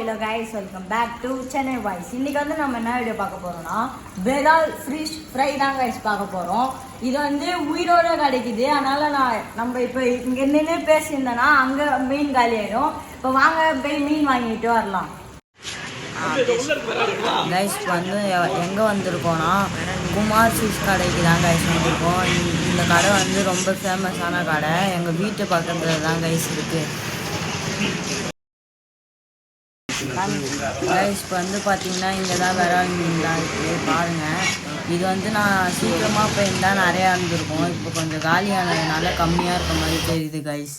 Hello guys, welcome back to Chennai voice. இன்னைக்கு வந்து நம்ம என்ன வீடியோ பார்க்க போறோம்னா விரால் ஃபிஷ் ஃப்ரை தான் கைஸ் பார்க்க போறோம். இது வந்து உயிரோட கிடைக்குது. அதனால நம்ம இப்போ இங்க நின்று பேசியிருந்தோன்னா அங்கே மீன் காலி ஆயிடும். இப்போ வாங்க போய் மீன் வாங்கிட்டு வரலாம். கைஸ் வந்து எங்கே வந்திருக்கோன்னா குமார் ஃபிஷ் கடைக்கு தான் கைஸ் வந்திருக்கோம். இந்த கடை வந்து ரொம்ப ஃபேமஸான கடை. எங்கள் வீட்டு பக்கத்தில் தான் கைஸ் இருக்குது. கைஸ் இப்போ வந்து பார்த்தீங்கன்னா இங்கே தான் விரால் மீன்லாம் இருக்குது பாருங்கள். இது வந்து நான் சீக்கிரமாக போயிருந்தால் நிறையா இருந்திருக்கும். இப்போ கொஞ்சம் காலியானதுனால கம்மியாக இருக்க மாதிரி தெரியுது கைஸ்.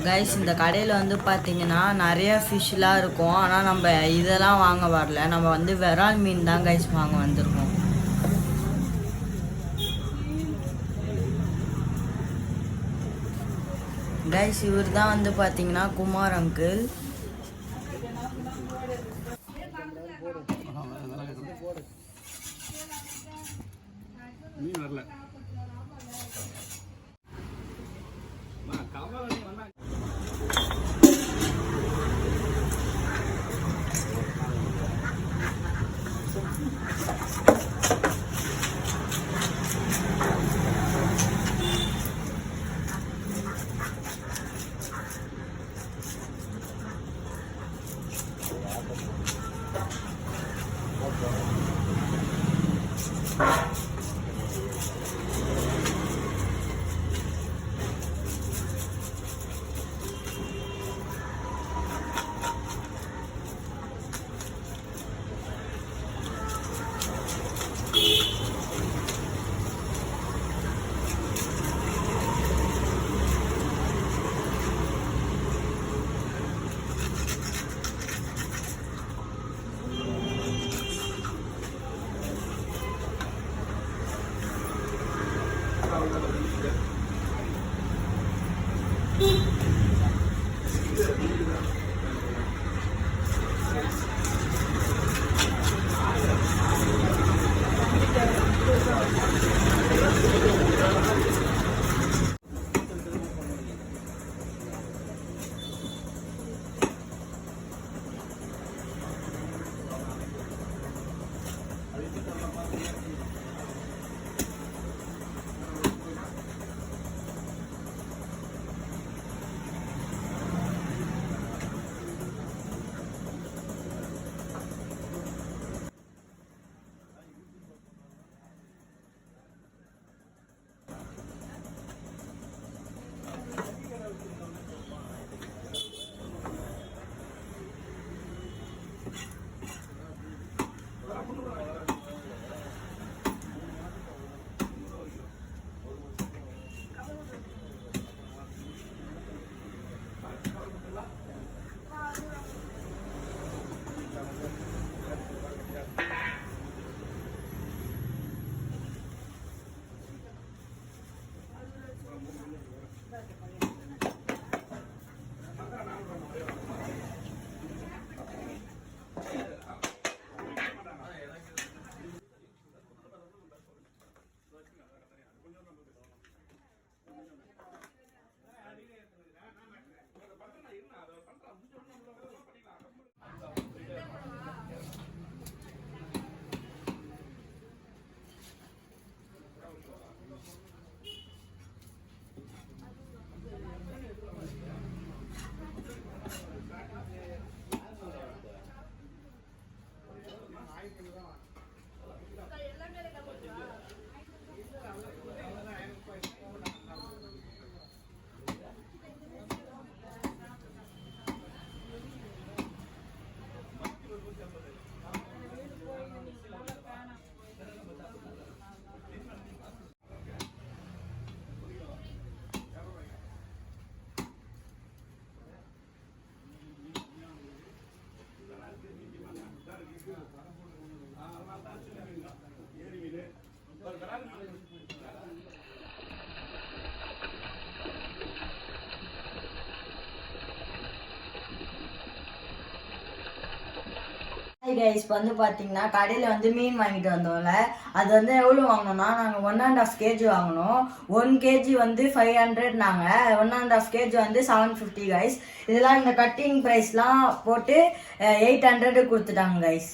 கைஸ் இந்த கடையில் வந்து பார்த்தீங்கன்னா நிறைய ஃபிஷ்லாம் இருக்கும். ஆனால் நம்ம இதெல்லாம் வாங்க வரல. நம்ம வந்து விரால் மீன் தான் கைஸ் வாங்க வந்திருக்கோம். கைஸ் இவர் தான் வந்து பார்த்தீங்கன்னா குமார் அங்கிள். கைஸ் இப்போ வந்து பார்த்தீங்கன்னா கடையில் வந்து மீன் வாங்கிட்டு வந்தோம்ல, அது வந்து எவ்வளோ வாங்கினோம்னா நாங்கள் 1.5 kg வாங்கினோம். 1 kg வந்து 500, நாங்கள் 1.5 kg வந்து 750 கைஸ். இதெல்லாம் இந்த கட்டிங் ப்ரைஸ்லாம் போட்டு 800 கொடுத்துட்டாங்க கைஸ்.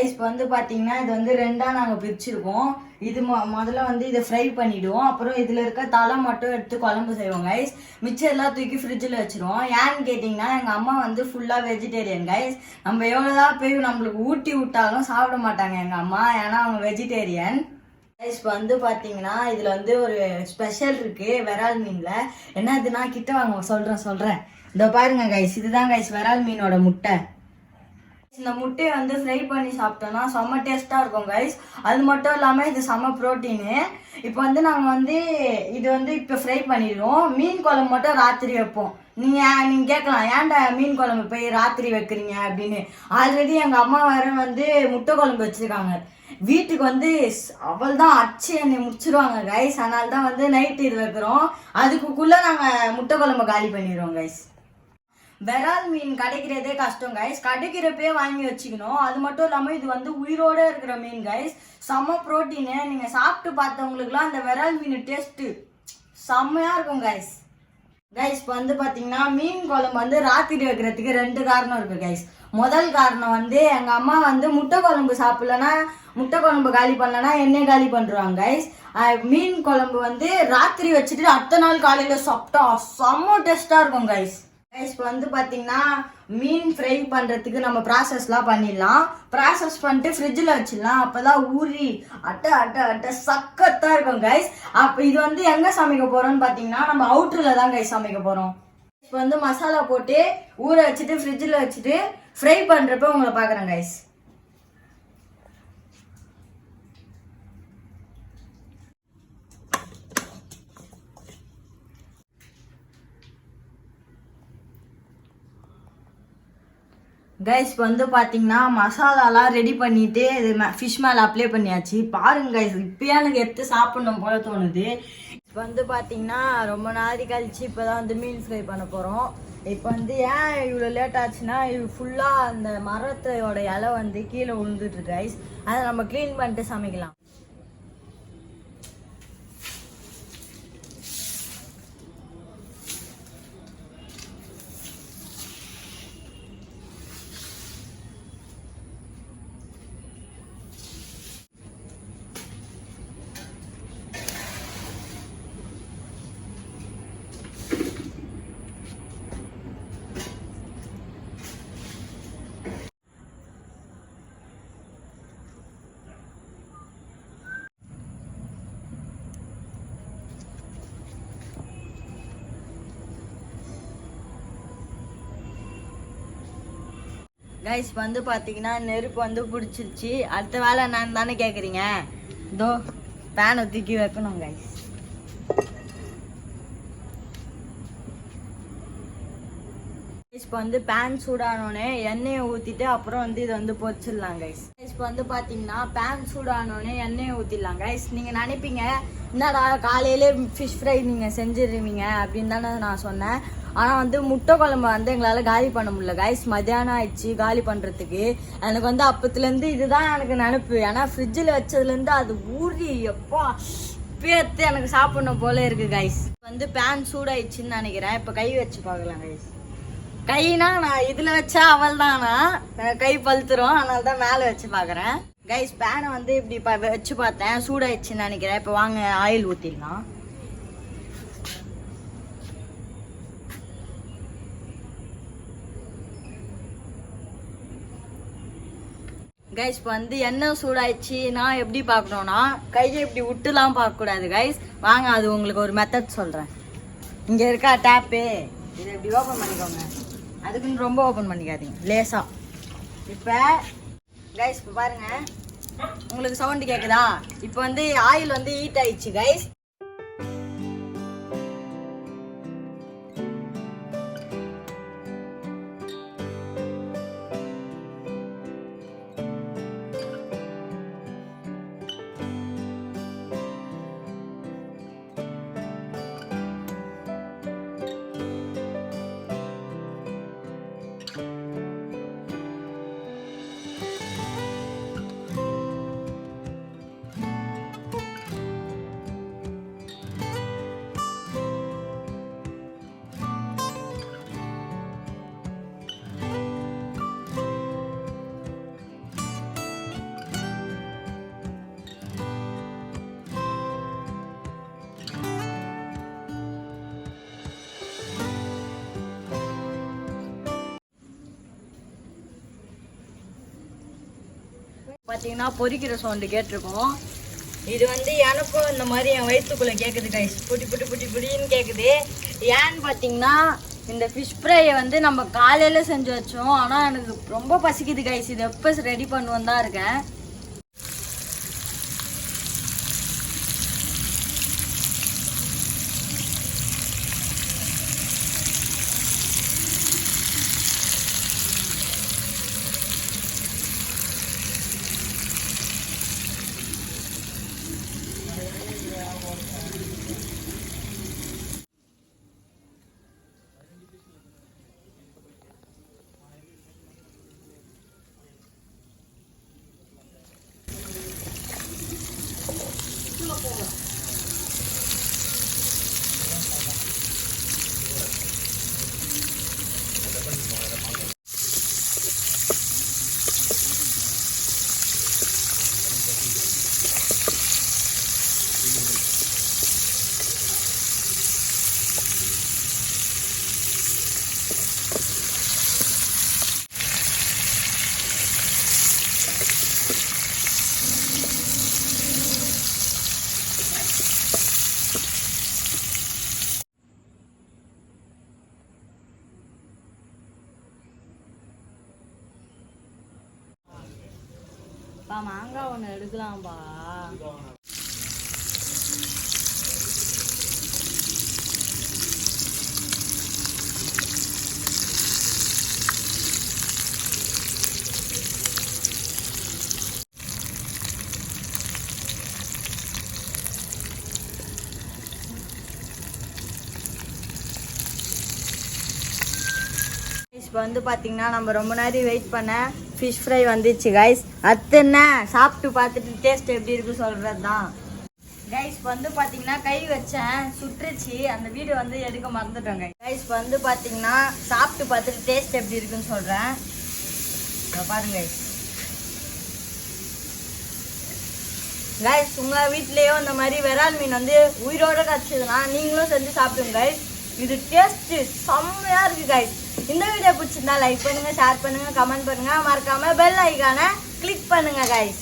இப்போ வந்து பார்த்தீங்கன்னா இது வந்து ரெண்டாக நாங்கள் பிரிச்சிருக்கோம். இது முதல்ல வந்து இதை ஃப்ரை பண்ணிவிடுவோம். அப்புறம் இதில் இருக்க தலை மட்டும் எடுத்து குழம்பு செய்வோம் கைஸ். மிச்சம் எல்லாம் தூக்கி ஃப்ரிட்ஜில் வச்சுருவோம். ஏன்னு கேட்டிங்கன்னா எங்கள் அம்மா வந்து ஃபுல்லாக வெஜிடேரியன் கைஸ். நம்ம எவ்வளோதான் போய் நம்மளுக்கு ஊட்டி விட்டாலும் சாப்பிட மாட்டாங்க எங்கள் அம்மா, ஏன்னா அவங்க வெஜிடேரியன் கைஸ். இப்போ வந்து பார்த்தீங்கன்னா இதில் வந்து ஒரு ஸ்பெஷல் இருக்குது விரால் மீனில். என்னதுன்னா கிட்ட வாங்க சொல்கிறேன். இதோ பாருங்க கைஸ், இதுதான் கைஸ் விரால் மீனோட முட்டை. இந்த முட்டையை வந்து ஃப்ரை பண்ணி சாப்பிட்டோம்னா செம்ம டேஸ்ட்டாக இருக்கும் கைஸ். அது மட்டும் இல்லாமல் இது செம்ம ப்ரோட்டீனு. இப்போ வந்து நாங்கள் வந்து இது வந்து இப்போ ஃப்ரை பண்ணிடுவோம். மீன் குழம்பு மட்டும் ராத்திரி வைப்போம். நீங்கள் கேட்கலாம், ஏன்டா மீன் குழம்பு போய் ராத்திரி வைக்கிறீங்க அப்படின்னு. ஆல்ரெடி எங்கள் அம்மா வேறு வந்து முட்டை குழம்பு வச்சுருக்காங்க. வீட்டுக்கு வந்து அவள் தான் அச்சு என்னை முடிச்சிருவாங்க கைஸ். அதனால தான் வந்து நைட்டு இது வைக்கிறோம். அதுக்குள்ளே நாங்கள் முட்டை குழம்பு காலி பண்ணிடுவோம் கைஸ். விரால் மீன் கிடைக்கிறதே கஷ்டம் கைஸ். கிடைக்கிறப்பே வாங்கி வச்சுக்கணும். அது மட்டும் இல்லாமல் இது வந்து உயிரோடு இருக்கிற மீன் கைஸ். செம்ம ப்ரோட்டீனு. நீங்கள் சாப்பிட்டு பார்த்தவங்களுக்குலாம் அந்த விரால் மீன் டேஸ்ட்டு செம்மையாக இருக்கும் கைஸ். இப்போ வந்து பார்த்தீங்கன்னா மீன் குழம்பு வந்து ராத்திரி வைக்கிறதுக்கு 2 காரணம் இருக்குது கைஸ். முதல் காரணம் வந்து எங்கள் அம்மா வந்து முட்டை குழம்பு சாப்பிட்லன்னா, முட்டை குழம்பு காலி பண்ணலன்னா எண்ணெய் காலி பண்ணுறாங்க கைஸ். மீன் குழம்பு வந்து ராத்திரி வச்சுட்டு அடுத்த நாள் காலையில் சாப்பிட்டா செம்ம டேஸ்ட்டாக இருக்கும் கைஸ். இப்போ வந்து பார்த்தீங்கன்னா மீன் ஃப்ரை பண்ணுறதுக்கு நம்ம ப்ராசஸ்லாம் பண்ணிடலாம். ப்ராசஸ் பண்ணிட்டு ஃப்ரிட்ஜில் வச்சிடலாம். அப்போ தான் ஊறி அட்டை சக்கத்தாக இருக்கும் கைஸ். அப்போ இது வந்து எங்கே சமைக்க போகிறோம்னு பார்த்தீங்கன்னா நம்ம அவுட்டரில் தான் கைஸ் சமைக்க போகிறோம். இப்போ வந்து மசாலா போட்டு ஊற வச்சுட்டு ஃப்ரிட்ஜில் வச்சுட்டு ஃப்ரை பண்ணுறப்ப உங்களை பார்க்குறேன் கைஸ். கைஸ் வந்து பார்த்தீங்கன்னா மசாலாலாம் ரெடி பண்ணிவிட்டு இது ஃபிஷ் மேலே அப்ளை பண்ணியாச்சு. பாருங்க கைஸ், இப்போயே எனக்கு எடுத்து சாப்பிடணும் போல தோணுது. இப்போ வந்து பார்த்தீங்கன்னா ரொம்ப நாள் கழிச்சு இப்போ தான் வந்து மீன் ஃப்ரை பண்ண போகிறோம். இப்போ வந்து ஏன் இவ்வளோ லேட் ஆச்சுன்னா இது ஃபுல்லாக அந்த மரத்தோட இலை வந்து கீழே விழுந்துட்டு கைஸ். அதை நம்ம க்ளீன் பண்ணிட்டு சமைக்கலாம். கைஸ் வந்து பார்த்தீங்கன்னா நெருப்பு வந்து பிடிச்சிருச்சு. அடுத்த வேலை நான் தானே கேட்குறீங்க. இதோ பேனை தூக்கி வைக்கணும் கைஸ். இப்போ வந்து பேன் சூடானோடனே எண்ணெயை ஊற்றிட்டு அப்புறம் வந்து இதை வந்து பொரிச்சிடலாம் கைஸ். இப்போ வந்து பார்த்தீங்கன்னா பேன் சூடானோடனே எண்ணெயை ஊற்றிடலாம் கைஸ். நீங்கள் நினைப்பீங்க என்னடா காலையிலே ஃபிஷ் ஃப்ரை நீங்கள் செஞ்சிருவீங்க அப்படின்னு தானே நான் சொன்னேன். ஆனால் வந்து முட்டை குழம்பு வந்து எங்களால் காலி பண்ண முடியல கைஸ். மத்தியானம் ஆயிடுச்சு காலி பண்ணுறதுக்கு. எனக்கு வந்து அப்பத்துலேருந்து இதுதான் எனக்கு நினப்பு. ஏன்னா ஃப்ரிட்ஜில் வச்சதுலேருந்து அது ஊறி எப்பா பேர்த்து எனக்கு சாப்பிடணும் போல இருக்குது கைஸ். வந்து பேன் சூடாயிடுச்சுன்னு நினைக்கிறேன். இப்போ கை வச்சு பார்க்கலாம் கைஸ். கைனா நான் இதில் வச்சா அவள் தானா கை பழுத்துரும், அதனால தான் மேலே வச்சு பார்க்குறேன் கைஸ். பேனை வந்து இப்படி வச்சு பார்த்தேன், சூடாயிடுச்சுன்னு நினைக்கிறேன். இப்போ வாங்க ஆயில் ஊற்றிடலாம். கைஸ் இப்போ வந்து எண்ணெய் சூடாயிடுச்சு. நான் எப்படி பார்க்கணுன்னா கையை இப்படி விட்டுலாம் பார்க்கக்கூடாது கைஸ். வாங்க அது உங்களுக்கு ஒரு மெத்தட் சொல்கிறேன். இங்கே இருக்கா டேப்பு, இதை இப்படி ஓப்பன் பண்ணிக்கோங்க. அதுக்குன்னு ரொம்ப ஓப்பன் பண்ணிக்காதீங்க, லேசா. இப்போ கைஸ் இப்போ பாருங்கள், உங்களுக்கு சவுண்டு கேட்குதா? இப்போ வந்து ஆயில் வந்து ஹீட் ஆயிடுச்சு கைஸ். பார்த்தீங்கன்னா பொரிக்கிற சவுண்டு கேட்டிருக்கோம். இது வந்து எனக்கும் இந்த மாதிரி என் வயிற்றுக்குள்ளே கேட்குது கைஸ். புட்டின்னு கேட்குது. ஏன்னு பார்த்தீங்கன்னா இந்த ஃபிஷ் ஃப்ரையை வந்து நம்ம காலையில் செஞ்சு வச்சோம். ஆனால் எனக்கு ரொம்ப பசிக்குது கைஸ். இது எப்போ ரெடி பண்ணுவோம் தான் இருக்கேன். மாங்காய் ஒன்று எடுக்கலாம்பா. இப்போ வந்து பார்த்தீங்கன்னா நம்ம ரொம்ப நேரம் வெயிட் பண்ண ஃபிஷ் ஃப்ரை வந்துச்சு கைஸ். அத்தனை சாப்பிட்டு பார்த்துட்டு டேஸ்ட் எப்படி இருக்குன்னு சொல்கிறது தான் கைஸ். வந்து பார்த்தீங்கன்னா கை வச்சேன் சுட்டுருச்சு. அந்த வீடியோ வந்து எடுக்க மறந்துட்டோங்க கைஸ். வந்து பார்த்தீங்கன்னா சாப்பிட்டு பார்த்துட்டு டேஸ்ட் எப்படி இருக்குன்னு சொல்கிறேன். பாருங்க கைஸ். உங்கள் வீட்லேயோ இந்த மாதிரி விரால் மீன் வந்து உயிரோட கிடச்சதுன்னா நீங்களும் செஞ்சு சாப்பிடுங்க கைஸ். இது டேஸ்ட்டு செம்மையாக இருக்குது கைஸ். இந்த வீடியோ பிடிச்சிருந்தா லைக் பண்ணுங்கள், ஷேர் பண்ணுங்கள், கமெண்ட் பண்ணுங்கள். மறக்காமல் பெல் ஐக்கானை கிளிக் பண்ணுங்கள் கைஸ்.